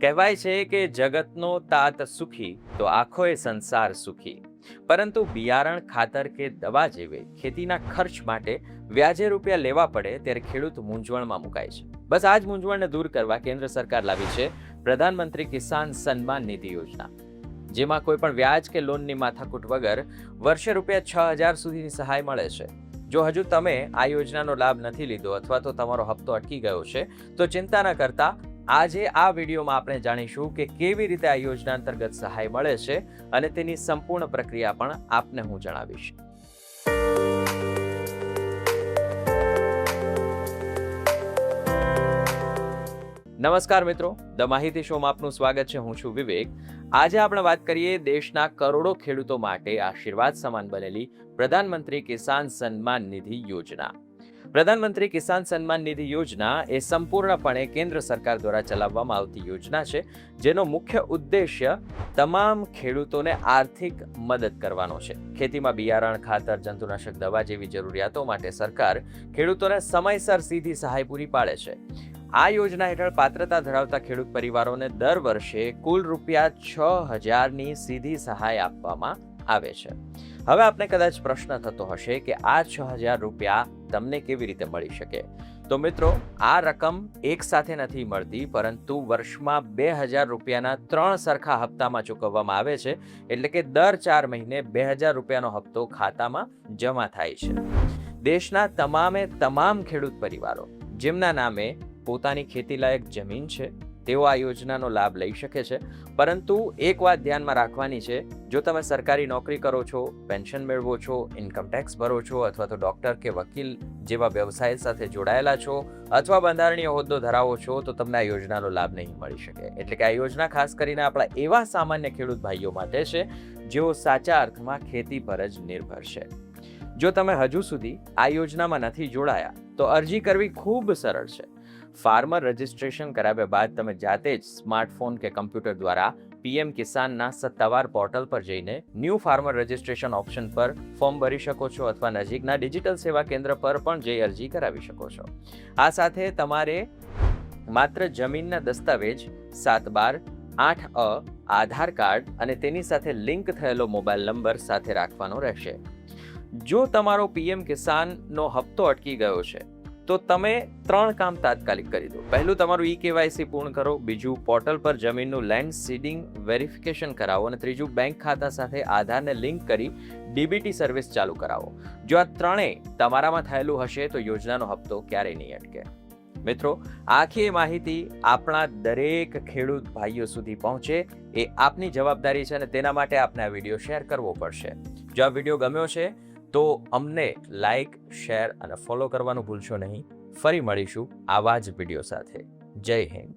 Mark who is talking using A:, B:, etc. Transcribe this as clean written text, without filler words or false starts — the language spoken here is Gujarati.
A: કહેવાય છે કે જગતનો તાત સુખી તો આખોય સંસાર સુખી, પરંતુ બિયારણ, ખાતર કે દવા જેવી ખેતીના ખર્ચ માટે વ્યાજે રૂપિયા લેવા પડે ત્યારે ખેડૂત મૂંઝવણમાં મુકાય છે. બસ આ જ મૂંઝવણને દૂર કરવા કેન્દ્ર સરકાર લાવી છે પ્રધાનમંત્રી કિસાન સન્માન નિધિ યોજના, જેમાં કોઈ પણ વ્યાજ કે લોનની માથાકૂટ વગર વર્ષે રૂપિયા 6,000 સુધીની સહાય મળે છે. જો હજુ તમે આ યોજનાનો લાભ નથી લીધો અથવા તો તમારો હપ્તો અટકી ગયો છે તો ચિંતા ન કરતા આજે આ વિડીયોમાં આપણે જાણીશું કે કેવી રીતે આ યોજના અંતર્ગત સહાય મળે છે અને તેની સંપૂર્ણ પ્રક્રિયા પણ આપને હું જણાવીશ. નમસ્કાર મિત્રો, ધ માહિતી શોમાં આપનું સ્વાગત છે. હું છું વિવેક. આજે આપણે વાત કરીએ દેશના કરોડો ખેડૂતો માટે આશીર્વાદ સમાન બનેલી પ્રધાનમંત્રી કિસાન સન્માન નિધિ યોજના. પ્રધાનમંત્રી કિસાન સન્માન નિધિ યોજના એ સંપૂર્ણપણે કેન્દ્ર સરકાર દ્વારા ચલાવવામાં આવતી યોજના છે, જેનો મુખ્ય ઉદ્દેશ્ય તમામ ખેડૂતોને આર્થિક મદદ કરવાનો છે. ખેતીમાં બિયારણ, ખાતર, જંતુનાશક દવા જેવી જરૂરિયાતો માટે સરકાર ખેડૂતોને સમયસર સીધી સહાય પૂરી પાડે છે. આ યોજના હેઠળ પાત્રતા ધરાવતા ખેડૂત પરિવારોને દર વર્ષે કુલ રૂપિયા 6,000ની સીધી સહાય આપવામાં આવે છે. હવે આપને કદાચ પ્રશ્ન થતો હશે કે આ 6,000 રૂપિયા તમને કેવી રીતે મળી શકે? તો મિત્રો, આ રકમ એક સાથે નથી મળતી, પરંતુ વર્ષમાં 2,000 રૂપિયાના 3 સરખા હપ્તામાં ચૂકવવામાં આવે છે. એટલે કે દર 4 મહિને 2,000 રૂપિયાનો હપ્તો ખાતામાં જમા થાય છે. દેશના તમામ ખેડૂત પરિવારો જેમના નામે પોતાની ખેતીલાયક જમીન છે તેઓ આ યોજનાનો લાભ લઈ શકે છે. પરંતુ એક વાત ધ્યાનમાં રાખવાની છે, જો તમે સરકારી નોકરી કરો છો, પેન્શન મેળવો છો, ઇન્કમ ટેક્સ ભરો છો અથવા તો ડોક્ટર કે વકીલ જેવા વ્યવસાય સાથે જોડાયેલા છો અથવા બંધારણીય હોદ્દો ધરાવો છો તો તમને આ યોજનાનો લાભ નહીં મળી શકે. એટલે કે આ યોજના ખાસ કરીને આપણા એવા સામાન્ય ખેડૂત ભાઈઓ માટે છે જેઓ સાચા અર્થમાં ખેતી પર જ નિર્ભર છે. જો તમે હજુ સુધી આ યોજનામાં નથી જોડાયા તો અરજી કરવી ખૂબ સરળ છે. ફાર્મર રજિસ્ટ્રેશન કરાવ્યા બાદ તમે જાતે જ સ્માર્ટફોન કે કમ્પ્યુટર દ્વારા પીએમ કિસાનના સત્તાવાર પોર્ટલ પર જઈને ન્યૂ ફાર્મર રજિસ્ટ્રેશન ઓપ્શન પર ફોર્મ ભરી શકો છો અથવા નજીકના ડિજિટલ સેવા કેન્દ્ર પર પણ જઈ અરજી કરાવી શકો છો. આ સાથે તમારે માત્ર જમીનના દસ્તાવેજ 7/12, 8A, આધાર કાર્ડ અને તેની સાથે લિંક થયેલો મોબાઈલ નંબર સાથે રાખવાનો રહેશે. જો તમારો પીએમ કિસાનનો હપ્તો અટકી ગયો છે તો તમે 3 કામ તાત્કાલિક કરી દો. પહેલું, તમારું ઈ-કેવાયસી પૂર્ણ કરો. બીજું, પોર્ટલ પર જમીનનું લેન્ડ સીડિંગ વેરિફિકેશન કરાવો. અને ત્રીજું, બેંક ખાતા સાથે આધારને લિંક કરી ડીબીટી સર્વિસ ચાલુ કરાવો. જો આ ત્રણેય તમારામાં થયેલું હશે તો યોજનાનો હપ્તો ક્યારેય નહીં અટકે. મિત્રો, આખી માહિતી આપણા દરેક ખેડૂત ભાઈઓ સુધી પહોંચે એ આપની જવાબદારી છે અને તેના માટે આપને આ વિડીયો શેર કરવો પડશે. જો આ વિડીયો ગમ્યો છે તો અમને લાઈક, શેર અને ફોલો કરવાનું ભૂલશો નહીં. ફરી મળીશું આવા જ વિડીયો સાથે. જય હિન્દ.